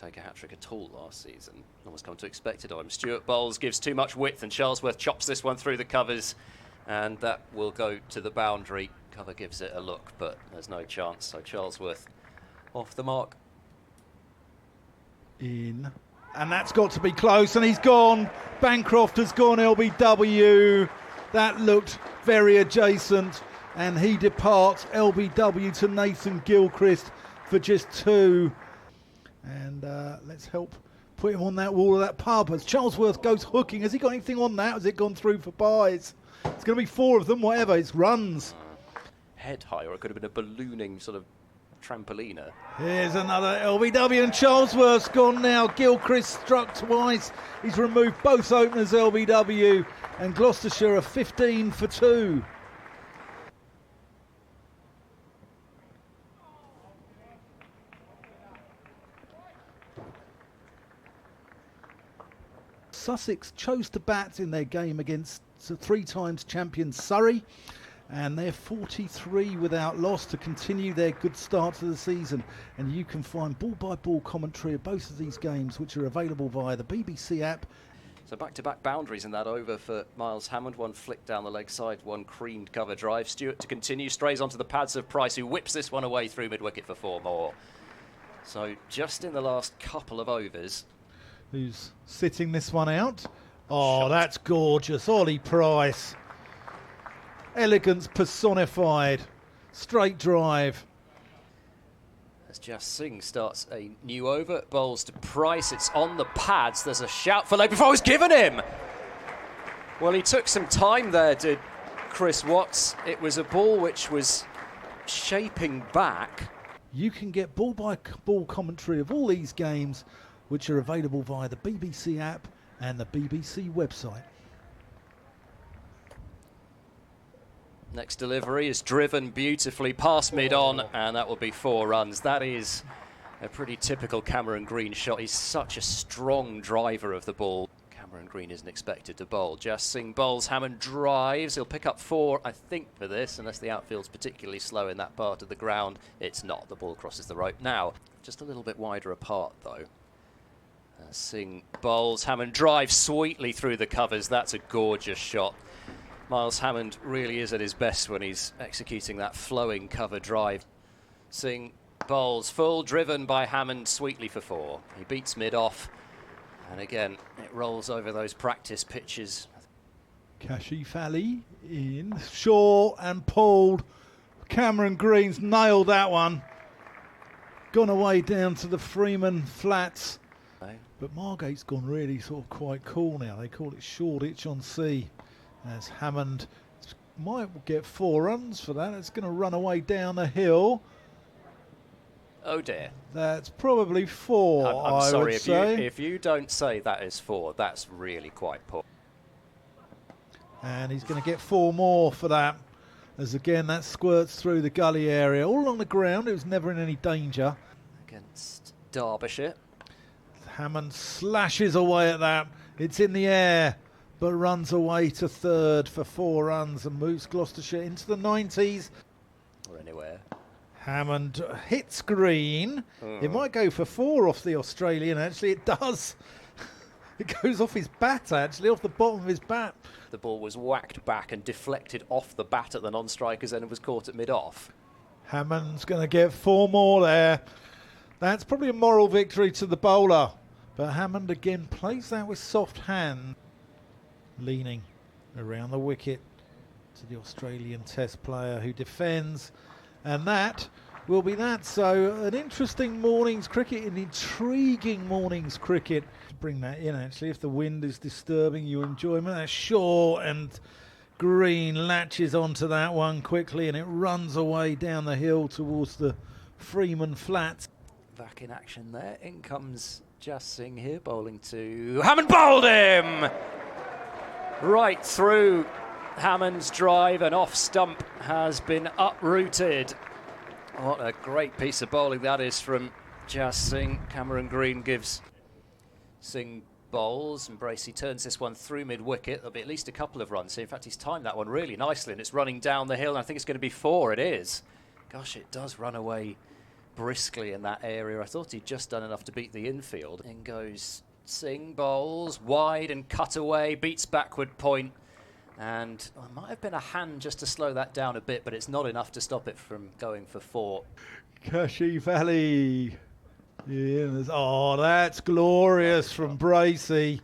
take a hat-trick at all last season. Almost come to expect it of him. Stewart bowls, gives too much width, and Charlesworth chops this one through the covers, and that will go to the boundary. Cover gives it a look, but there's no chance, so Charlesworth off the mark. In, and that's got to be close, and he's gone. Bancroft has gone LBW. That looked very adjacent, and he departs LBW to Nathan Gilchrist for just 2. And let's help put him on that wall of that pub as Charlesworth goes hooking. Has he got anything on that? Has it gone through for byes? It's going to be 4 of them, whatever. It's runs. Head high, or it could have been a ballooning sort of trampoliner. Here's another LBW, and Charlesworth's gone now. Gilchrist struck twice. He's removed both openers LBW, and Gloucestershire are 15 for 2. Sussex chose to bat in their game against 3 times champion Surrey, and they're 43 without loss to continue their good start to the season. And you can find ball-by-ball commentary of both of these games, which are available via the BBC app. So back-to-back boundaries in that over for Miles Hammond. One flick down the leg side, one creamed cover drive. Stewart to continue, strays onto the pads of Price, who whips this one away through mid-wicket for 4 more. So just in the last couple of overs. Who's sitting this one out? Oh, Shot. That's gorgeous. Ollie Price. Elegance personified. Straight drive. As Just Singh starts a new over, bowls to Price. It's on the pads. There's a shout for leg before it was given him. Well, he took some time there, did Chris Watts. It was a ball which was shaping back. You can get ball-by-ball commentary of all these games, which are available via the BBC app and the BBC website. Next delivery is driven beautifully past mid-on, and that will be 4 runs. That is a pretty typical Cameron Green shot. He's such a strong driver of the ball. Cameron Green isn't expected to bowl. Just Singh bowls, Hammond drives. He'll pick up 4, I think, for this, unless the outfield's particularly slow in that part of the ground. It's not. The ball crosses the rope now. Just a little bit wider apart, though. Singh bowls, Hammond drives sweetly through the covers. That's a gorgeous shot. Miles Hammond really is at his best when he's executing that flowing cover drive. Singh bowls full, driven by Hammond sweetly for 4. He beats mid-off, and again, it rolls over those practice pitches. Kashif Ali in, Shaw and pulled. Cameron Green's nailed that one. Gone away down to the Freeman flats. But Margate's gone really sort of quite cool now. They call it Shoreditch on Sea. As Hammond might get 4 runs for that. It's going to run away down the hill. Oh dear. That's probably 4, I'm sorry, would say. if you don't say that is 4, that's really quite poor. And he's going to get 4 more for that. As again, that squirts through the gully area. All along the ground, it was never in any danger. Against Derbyshire. Hammond slashes away at that. It's in the air, but runs away to 3rd for 4 runs and moves Gloucestershire into the 90s. Or anywhere. Hammond hits Green. It might go for 4 off the Australian, actually. It does. It goes off his bat, actually, off the bottom of his bat. The ball was whacked back and deflected off the bat at the non-strikers, and it was caught at mid-off. Hammond's going to get 4 more there. That's probably a moral victory to the bowler. But Hammond again plays that with soft hand. Leaning around the wicket to the Australian Test player who defends. And that will be that. So an interesting morning's cricket, an intriguing morning's cricket. Bring that in, actually, if the wind is disturbing your enjoyment. That's Shaw, and Green latches onto that one quickly, and it runs away down the hill towards the Freeman flats. Back in action there. In comes Just Singh here, bowling to Hammond. Bowled him! Right through Hammond's drive, and off stump has been uprooted. What a great piece of bowling that is from Just Singh. Cameron Green gives Singh bowls, and Bracey turns this one through mid-wicket. There'll be at least a couple of runs here. In fact, he's timed that one really nicely, and it's running down the hill, and I think it's going to be 4. It is. Gosh, it does run away briskly in that area. I thought he'd just done enough to beat the infield. In goes Singh, bowls wide and cut away, beats backward point. And it might have been a hand just to slow that down a bit, but it's not enough to stop it from going for 4. Kashi Valley. Yeah, oh, that's glorious from Bracey.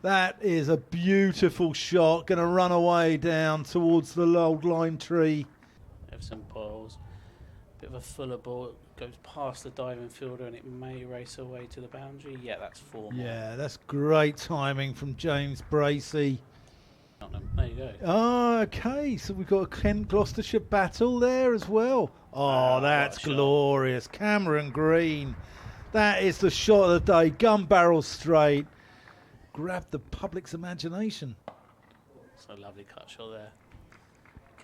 That is a beautiful shot. Going to run away down towards the old lime tree. Have some balls. Bit of a fuller ball. Goes past the diving fielder and it may race away to the boundary. Yeah, that's 4 more. Yeah, that's great timing from James Bracey. There you go. Oh, okay, so we've got a Kent Gloucestershire battle there as well. Oh, that's glorious. Cameron Green. That is the shot of the day. Gun barrel straight. Grabbed the public's imagination. It's a lovely cut shot there.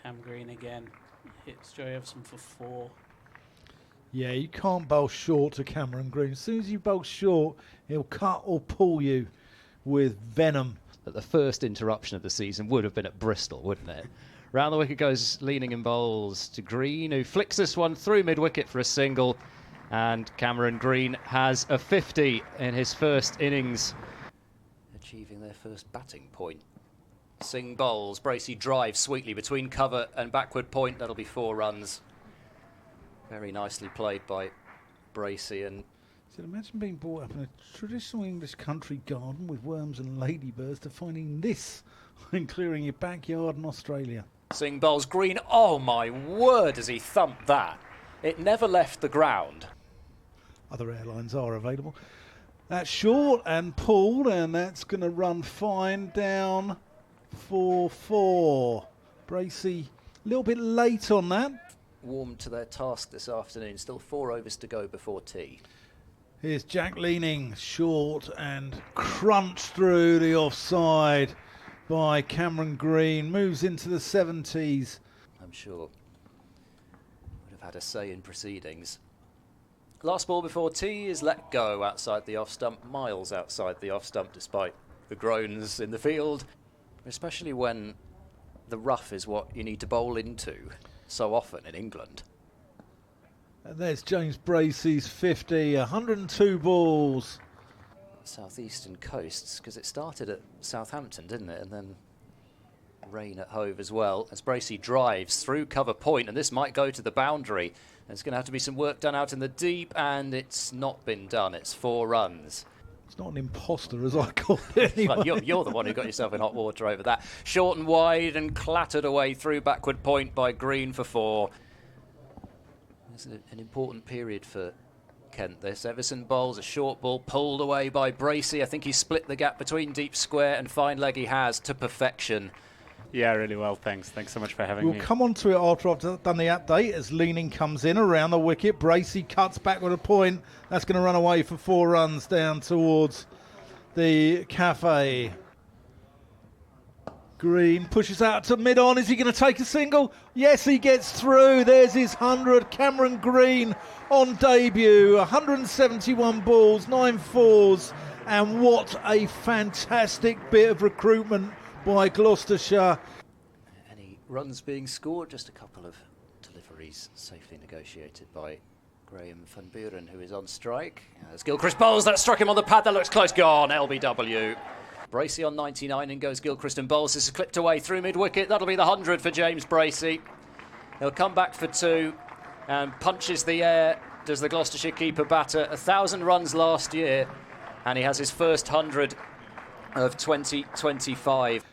Cam Green again. Hits Joey Everson for 4. Yeah, you can't bowl short to Cameron Green. As soon as you bowl short, he'll cut or pull you with venom. But the first interruption of the season would have been at Bristol, wouldn't it? Round the wicket goes leaning and bowls to Green, who flicks this one through mid-wicket for a single. And Cameron Green has a 50 in his first innings, achieving their first batting point. Singh bowls, Bracey drives sweetly between cover and backward point. That'll be 4 runs. Very nicely played by Bracey. And so imagine being brought up in a traditional English country garden with worms and ladybirds to finding this when clearing your backyard in Australia. Singh bowls Green. Oh my word, does he thump that? It never left the ground. Other airlines are available. That's short and pulled, and that's going to run fine down for 4. Bracey a little bit late on that. Warmed to their task this afternoon. Still 4 overs to go before tea. Here's Jack leaning short and crunched through the offside by Cameron Green. Moves into the 70s. I'm sure would have had a say in proceedings. Last ball before tea is let go outside the off stump, miles outside the off stump, despite the groans in the field, especially when the rough is what you need to bowl into so often in England. And there's James Bracey's 50, 102 balls. Southeastern coasts, because it started at Southampton, didn't it? And then rain at Hove as well, as Bracey drives through cover point, and this might go to the boundary. There's going to have to be some work done out in the deep, and it's not been done. It's 4 runs. It's not an imposter, as I call it anyway. Well, you're the one who got yourself in hot water over that. Short and wide and clattered away through backward point by Green for 4. It's an important period for Kent. This Everson bowls a short ball pulled away by Bracey. I think he split the gap between deep square and fine leg he has to perfection. Yeah, really well, thanks. Thanks so much for having me. We'll come on to it after I've done the update. As leaning comes in around the wicket, Bracey cuts back with a point. That's going to run away for 4 runs down towards the cafe. Green pushes out to mid-on. Is he going to take a single? Yes, he gets through. There's his 100. Cameron Green on debut. 171 balls, 9 fours. And what a fantastic bit of recruitment by Gloucestershire. Any runs being scored, just a couple of deliveries safely negotiated by Graham van Buren, who is on strike. As Gilchrist bowls, that struck him on the pad, that looks close, gone, LBW. Bracey on 99, and goes Gilchrist and bowls. This is clipped away through mid-wicket. That'll be the 100 for James Bracey. He'll come back for 2 and punches the air, does the Gloucestershire keeper batter. 1,000 runs last year, and he has his first 100 of 2025.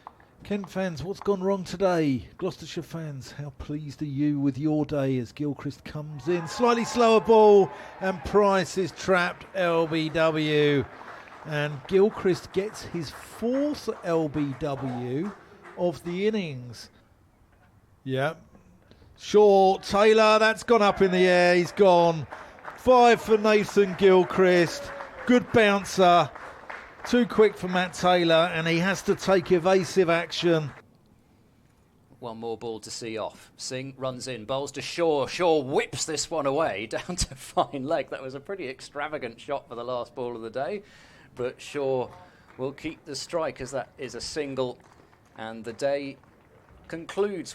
Kent fans, what's gone wrong today? Gloucestershire fans, how pleased are you with your day as Gilchrist comes in? Slightly slower ball, and Price is trapped, LBW. And Gilchrist gets his 4th LBW of the innings. Yep. Short, Taylor, that's gone up in the air, he's gone. 5 for Nathan Gilchrist. Good bouncer. Too quick for Matt Taylor, and he has to take evasive action. One more ball to see off. Singh runs in, bowls to Shaw. Shaw whips this one away down to fine leg. That was a pretty extravagant shot for the last ball of the day. But Shaw will keep the strike, as that is a single. And the day concludes